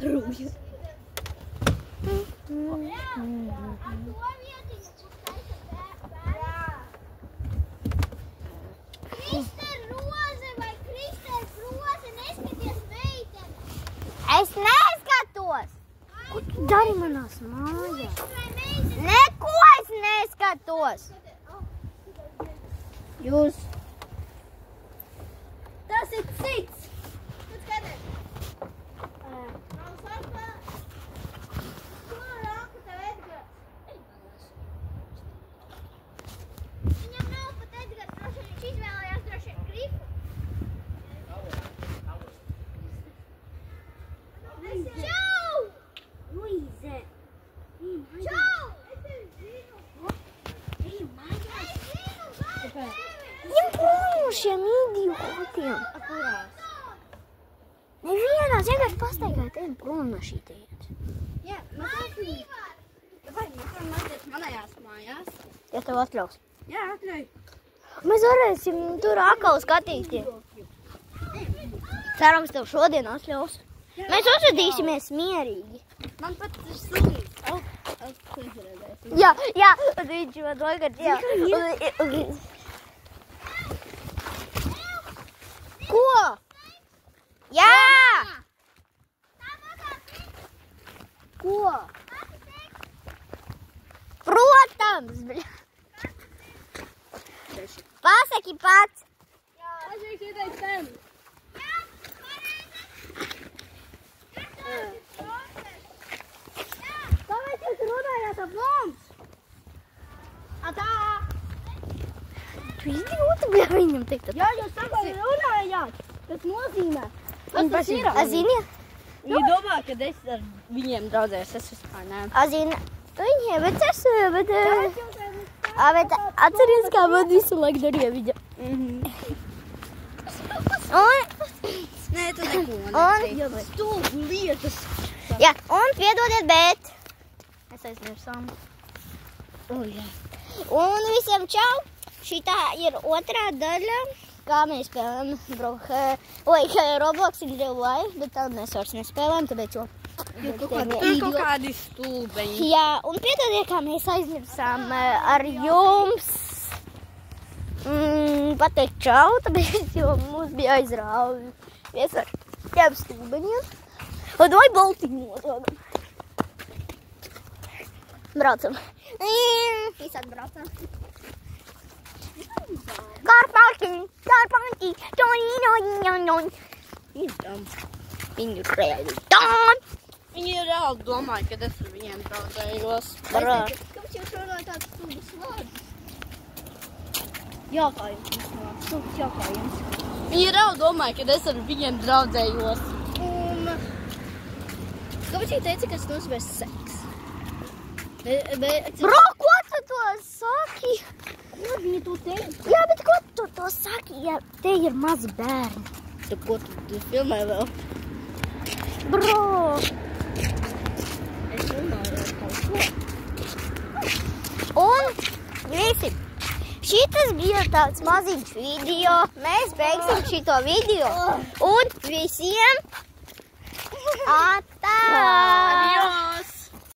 Rūja. Krister Roze vai Krister Roze, neskaties meiteni. Es neskatos! Ko tu dari manās mājās? Neko es neskatos! Jūs. Tas ir cits. Tu skaties. Nav sarkā. Ko rāku tev Edgars? Viņam nav pat Edgars, droši viņš izvēlējās droši grifu. Čau! Luīze. Čau! Es tevi zinu. Ej, mājās. Es zinu, vai Ņem prom no šiem idiotiem. kurās? Nevienās vienkārši pastaigāt, ejam prom no šī tietas. Jā, mazliet. Vai mēs varam aiziet manējās mājās? Ja tev atļaus. Jā, atļauj. Mēs varēsim tur atkal skatīties. Cerams, tev šodien atļaus. Mēs uzvedīsimies mierīgi. Man pat ir slīgs. Jā, un viņš man tagad, jā. Ko? Jā! Ko? Protams, bļa. Pasaki pats. Aizvies ieteikt tev. Kāpēc jūs runājāt ap mums? Atā! Tu idioti, bļa, viņam teikt. Jā, jūs tagad runājāt. Tas nozīmē. Kas tas ir? Zini? Viņi domā, ka es ar viņiem draudzējos. Es vispār nē. Zini, viņiem, bet atceries, kā man visu laiku darīja viņa. Un, Nē, tu neko un, stulbu lietas. jā, un piedodiet, bet es aizmirsām. Jā. Un visiem čau! Šitā ir otrā daļa, kā mēs spēlējam Roblox in real life, bet tā mēs vairs nespēlējam, tāpēc jo. Tur kaut kādi stulbeņi. Jā, un piedodiet, kā mēs aizmirsām ar jums pateikt čau, tāpēc, jo mums bija aizrāvies ar tiem stulbeņiem. Un vai boltiņos. Braucam. Visādi braucam. Karpāki, Viņu reāli Viņi reāli domāja, ka es ar viņiem draudzējos. Kāpēc jūs runājat tāds stulbus vārdus? Jākājums. Stulbs jākājums. Viņi reāli domāja, ka es ar viņiem draudzējos. Kāpēc jūs teica, ka tas nozīmē seks? Bro, ko tu to saki? Ko viņi to teica? Jā, bet ko tu to saki, ja te ir mazi bērni? Tu ko tu filmē vēl? Bro! Es runāju ar kaut ko. Un visi, šitas bija tāds maziņš video. Mēs beigsim šito video. Un visiem